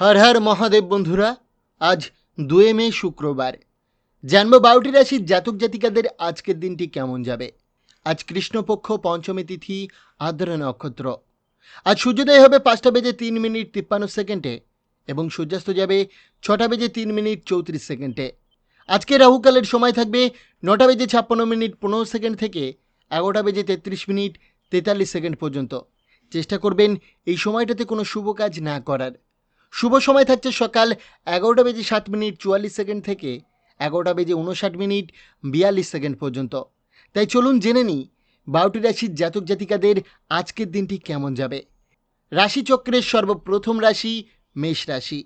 হর হর মহাদেব বন্ধুরা, আজ 2 মে শুক্রবার। জানবো 12টি রাশির জাতক জাতিকাদের আজকের দিনটি কেমন যাবে। আজ কৃষ্ণপক্ষ পঞ্চমী তিথি, আদ্রা নক্ষত্র। আজ সূর্যোদয় হবে 5:03:53 এবং সূর্যাস্ত যাবে 6:03:34। আজকে রাহুকালের সময় থাকবে 9:56:15 থেকে 11:33:43 পর্যন্ত। চেষ্টা করবেন এই সময়টাতে কোনো শুভ কাজ না করার। শুভ সময় থাকছে সকাল 11:07:44 থেকে 11:59:42 পর্যন্ত। তাই চলুন জেনে নিই 12টি রাশির জাতক জাতিকাদের আজকের দিনটি কেমন যাবে। রাশিচক্রের সর্বপ্রথম রাশি মেষ রাশি।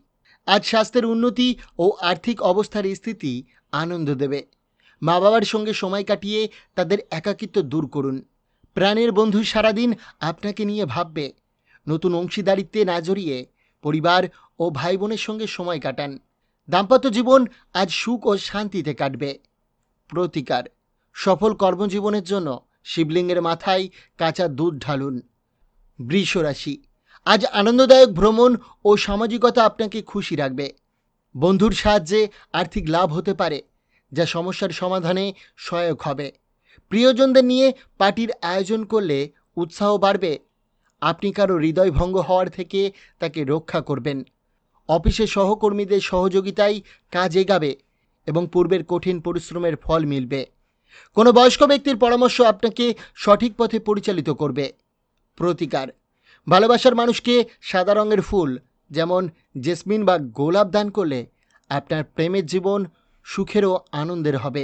আজ স্বাস্থ্যের উন্নতি ও আর্থিক অবস্থার স্থিতি আনন্দ দেবে। মা বাবার সঙ্গে সময় কাটিয়ে তাদের একাকিত্ব দূর করুন। প্রাণের বন্ধু সারাদিন আপনাকে নিয়ে ভাববে। নতুন অংশীদারিত্বে না জড়িয়ে পরিবার ও ভাই বোনের সঙ্গে সময় কাটান। দাম্পত্য জীবন আজ সুখ ও শান্তিতে কাটবে। প্রতিকার: সফল কর্মজীবনের জন্য শিবলিঙ্গের মাথায় কাঁচা দুধ ঢালুন। বৃষ রাশি। আজ আনন্দদায়ক ভ্রমণ ও সামাজিকতা আপনাকে খুশি রাখবে। বন্ধুর সাহায্যে আর্থিক লাভ হতে পারে, যা সমস্যার সমাধানে সহায়ক হবে। প্রিয়জনদের নিয়ে পার্টির আয়োজন করলে উৎসাহ বাড়বে। আপনি কারো হৃদয় ভঙ্গ হওয়ার থেকে তাকে রক্ষা করবেন। অফিসে সহকর্মীদের সহযোগিতায় কাজ এগাবে এবং পূর্বের কঠিন পরিশ্রমের ফল মিলবে। কোনো বয়স্ক ব্যক্তির পরামর্শ আপনাকে সঠিক পথে পরিচালিত করবে। প্রতিকার: ভালোবাসার মানুষকে সাদা রঙের ফুল যেমন জেসমিন বা গোলাপ দান করলে আপনার প্রেমের জীবন সুখের ও আনন্দের হবে।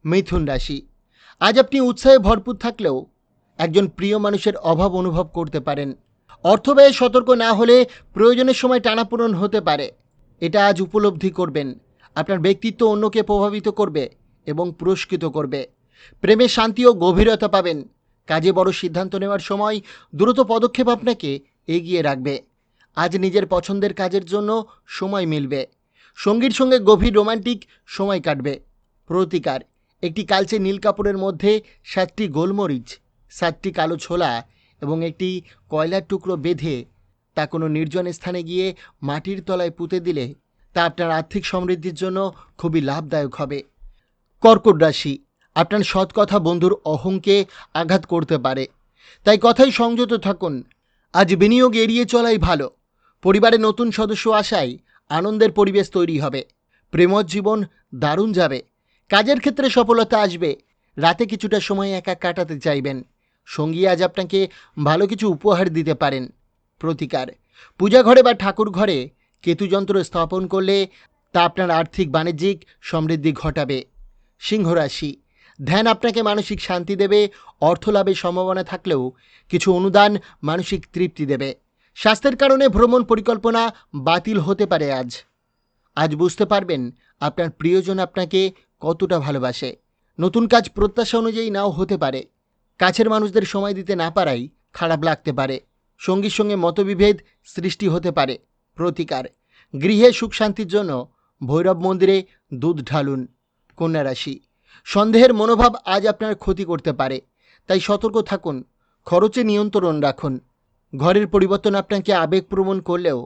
মিথুন রাশি। আজ আপনি উৎসাহে ভরপুর থাকলেও একজন প্রিয় মানুষের অভাব অনুভব করতে পারেন। অর্থ ব্যয়ে সতর্ক না হলে প্রয়োজনের সময় টানাপোড়েন হতে পারে। এটা আজ উপলব্ধি করবেন। আপনার ব্যক্তিত্ব অন্যকে প্রভাবিত করবে এবং পুরস্কৃত করবে। প্রেমে শান্তি ও গভীরতা পাবেন। কাজে বড় সিদ্ধান্ত নেওয়ার সময় দ্রুত পদক্ষেপ আপনাকে এগিয়ে রাখবে। আজ নিজের পছন্দের কাজের জন্য সময় মিলবে। সঙ্গীর সঙ্গে গভীর রোমান্টিক সময় কাটবে। প্রতিকার: একটি কালচে নীল কাপড়ের মধ্যে 7টি গোলমরিচ, 7টি কালো ছোলা এবং একটি কয়লার টুকরো বেঁধে তা কোনো নির্জন স্থানে গিয়ে মাটির তলায় পুঁতে দিলে তা আপনার আর্থিক সমৃদ্ধির জন্য খুবই লাভদায়ক হবে। কর্কট রাশি। আপনার সৎ কথা বন্ধুর অহংকে আঘাত করতে পারে, তাই কথায় সংযত থাকুন। আজ বিনিয়োগ এড়িয়ে চলাই ভালো। পরিবারে নতুন সদস্য আসায় আনন্দের পরিবেশ তৈরি হবে। প্রেমজ জীবন দারুণ যাবে। কাজের ক্ষেত্রে সফলতা আসবে। রাতে কিছুটা সময় একা কাটাতে চাইবেন। সঙ্গী আজ আপনাকে ভালো কিছু উপহার দিতে পারেন। প্রতিকার: পূজা ঘরে বা ঠাকুর ঘরে কেতু যন্ত্র স্থাপন করলে তা আপনার আর্থিক বাণিজ্যিক সমৃদ্ধি ঘটাবে। সিংহ রাশি। ধ্যান আপনাকে মানসিক শান্তি দেবে। অর্থ লাভের সম্ভাবনা থাকলেও কিছু অনুদান মানসিক তৃপ্তি দেবে। স্বাস্থ্যের কারণে ভ্রমণ পরিকল্পনা বাতিল হতে পারে। আজ বুঝতে পারবেন আপনার প্রিয়জন আপনাকে কতটা ভালোবাসে। নতুন কাজ প্রত্যাশা অনুযায়ী নাও হতে পারে। কাছের মানুষদের সময় দিতে না পারাই খারাপ লাগতে পারে। সঙ্গীর সঙ্গে মতবিভেদ সৃষ্টি হতে পারে। প্রতিকার: গৃহে সুখ শান্তির জন্য ভৈরব মন্দিরে দুধ ঢালুন। কন্যা রাশি। সন্দেহের মনোভাব আজ আপনার ক্ষতি করতে পারে, তাই সতর্ক থাকুন। খরচে নিয়ন্ত্রণ রাখুন। ঘরের পরিবর্তন আপনাকে আবেগপ্রবণ করলেও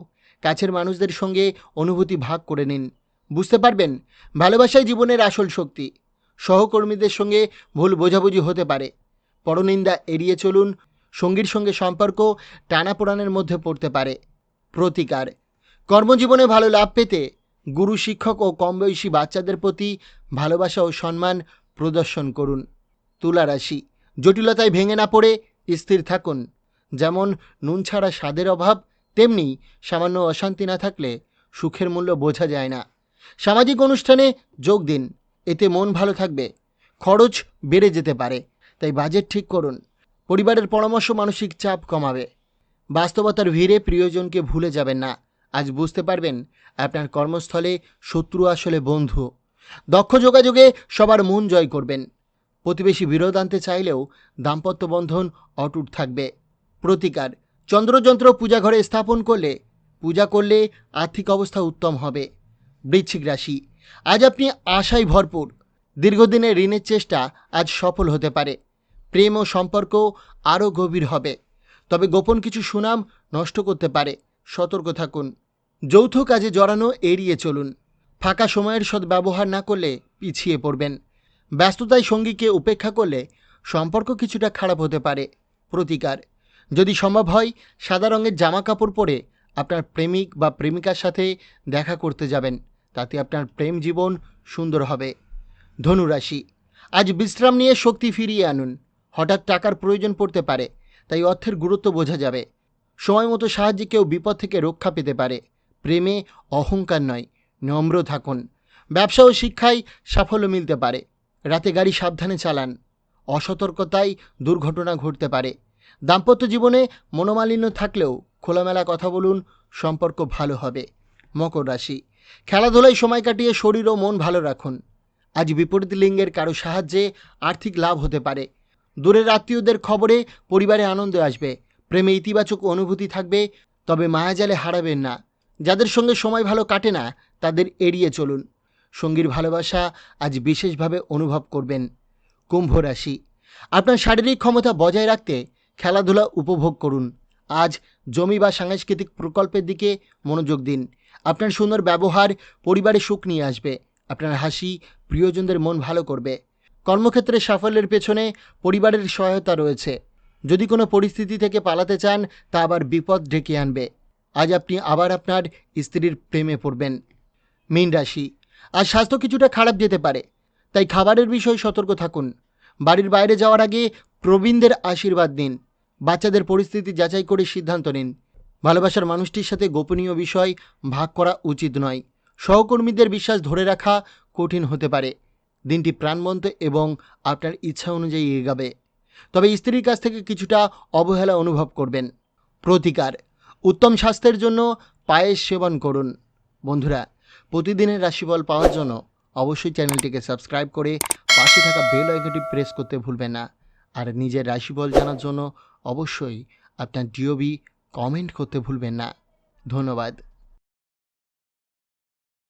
কাছের মানুষদের সঙ্গে অনুভূতি ভাগ করে নিন। বুঝতে পারবেন ভালোবাসাই জীবনের আসল শক্তি। সহকর্মীদের সঙ্গে ভুল বোঝাবুঝি হতে পারে। পরনিন্দা এড়িয়ে চলুন। সঙ্গীর সঙ্গে সম্পর্ক টানাপোড়েনের মধ্যে পড়তে পারে। প্রতিকার: কর্মজীবনে ভালো লাভ পেতে গুরু, শিক্ষক ও কম বয়সী বাচ্চাদের প্রতি ভালোবাসা ও সম্মান প্রদর্শন করুন। তুলা রাশি। জটিলতায় ভেঙে না পড়ে স্থির থাকুন। যেমন নুন ছাড়া স্বাদের অভাব, তেমনি সামান্য অশান্তি না থাকলে সুখের মূল্য বোঝা যায় না। সামাজিক অনুষ্ঠানে যোগ দিন, এতে মন ভালো থাকবে। খরচ বেড়ে যেতে পারে, তাই বাজেট ঠিক করুন। পরিবারের পরামর্শ মানসিক চাপ কমাবে। বাস্তবতার ভিড়ে প্রিয়জনকে ভুলে যাবেন না। আজ বুঝতে পারবেন আপনার কর্মস্থলে শত্রু আসলে বন্ধু। দক্ষ যোগাযোগে সবার মন জয় করবেন। প্রতিবেশী বিরোধ আনতে চাইলেও দাম্পত্য বন্ধন অটুট থাকবে। প্রতিকার: চন্দ্রযন্ত্র পূজা ঘরে স্থাপন পূজা করলে আর্থিক অবস্থা উত্তম হবে। বৃশ্চিক রাশি। আজ আপনি আশায় ভরপুর। দীর্ঘদিনের ঋণের চেষ্টা আজ সফল হতে পারে। প্রেম ও সম্পর্ক আরও গভীর হবে, তবে গোপন কিছু সুনাম নষ্ট করতে পারে। সতর্ক থাকুন। যৌথ কাজে জড়ানো এড়িয়ে চলুন। ফাঁকা সময়ের সদ্ব্যবহার না করলে পিছিয়ে পড়বেন। ব্যস্ততায় সঙ্গীকে উপেক্ষা করলে সম্পর্ক কিছুটা খারাপ হতে পারে। প্রতিকার: যদি সম্ভব হয় সাদা রঙের জামা কাপড় পরে আপনার প্রেমিক বা প্রেমিকার সাথে দেখা করতে যাবেন, তাতে আপনার প্রেম জীবন সুন্দর হবে। ধনুরাশি: আজ বিশ্রাম নিয়ে শক্তি ফিরিয়ে আনুন। হঠাৎ টাকার প্রয়োজন পড়তে পারে, তাই অর্থের গুরুত্ব বোঝা যাবে। সময় মতো সাহায্যে কেউ বিপদ থেকে রক্ষা পেতে পারে। প্রেমে অহংকার নয়, নম্র থাকুন। ব্যবসা ও শিক্ষায় সাফল্য মিলতে পারে। রাতে গাড়ি সাবধানে চালান। অসতর্কতায় দুর্ঘটনা ঘটতে পারে। দাম্পত্য জীবনে মনোমালিন্য থাকলেও খোলামেলা কথা বলুন, সম্পর্ক ভালো হবে। মকর রাশি: খেলাধুলায় সময় কাটিয়ে শরীর ও মন ভালো রাখুন। আজ বিপরীত লিঙ্গের কারো সাহায্যে আর্থিক লাভ হতে পারে। দূরের আত্মীয়দের খবরে পরিবারে আনন্দ আসবে। প্রেমে ইতিবাচক অনুভূতি থাকবে, তবে মায়াজালে হারাবেন না। যাদের সঙ্গে সময় ভালো কাটে না তাদের এড়িয়ে চলুন। সঙ্গীর ভালোবাসা আজ বিশেষভাবে অনুভব করবেন। কুম্ভ রাশি: আপনার শারীরিক ক্ষমতা বজায় রাখতে খেলাধুলা উপভোগ করুন। আজ জমি বা সাংস্কৃতিক প্রকল্পের দিকে মনোযোগ দিন। আপনার সুন্দর ব্যবহার পরিবারে সুখ নিয়ে আসবে। আপনার হাসি প্রিয়জনদের মন ভালো করবে। কর্মক্ষেত্রে সাফল্যের পেছনে পরিবারের সহায়তা রয়েছে। যদি কোনো পরিস্থিতি থেকে পালাতে চান তা আবার বিপদ ডেকে আনবে। আজ আপনি আবার আপনার স্ত্রীর প্রেমে পড়বেন। মীন রাশি: আজ স্বাস্থ্য কিছুটা খারাপ যেতে পারে, তাই খাবারের বিষয়ে সতর্ক থাকুন। বাড়ির বাইরে যাওয়ার আগে প্রবীণদের আশীর্বাদ নিন। বাচ্চাদের পরিস্থিতি যাচাই করে সিদ্ধান্ত নিন। ভালোবাসার মানুষটির সাথে গোপনীয় বিষয় ভাগ করা উচিত নয়। সহকর্মীদের বিশ্বাস ধরে রাখা কঠিন হতে পারে। দিনটি প্রাণবন্ত এবং আপনার ইচ্ছা অনুযায়ী এগাবে, তবে স্ত্রীর কাছ থেকে কিছুটা অবহেলা অনুভব করবেন। প্রতিকার: উত্তম স্বাস্থ্যের জন্য পায়েস সেবন করুন। বন্ধুরা, প্রতিদিনের রাশিফল পাওয়ার জন্য অবশ্যই চ্যানেলটিকে সাবস্ক্রাইব করে পাশে থাকা বেল আইকনটি প্রেস করতে ভুলবেন না। আর নিজের রাশিফল জানার জন্য অবশ্যই আপনার ডিওবি কমেন্ট করতে ভুলবেন না। ধন্যবাদ।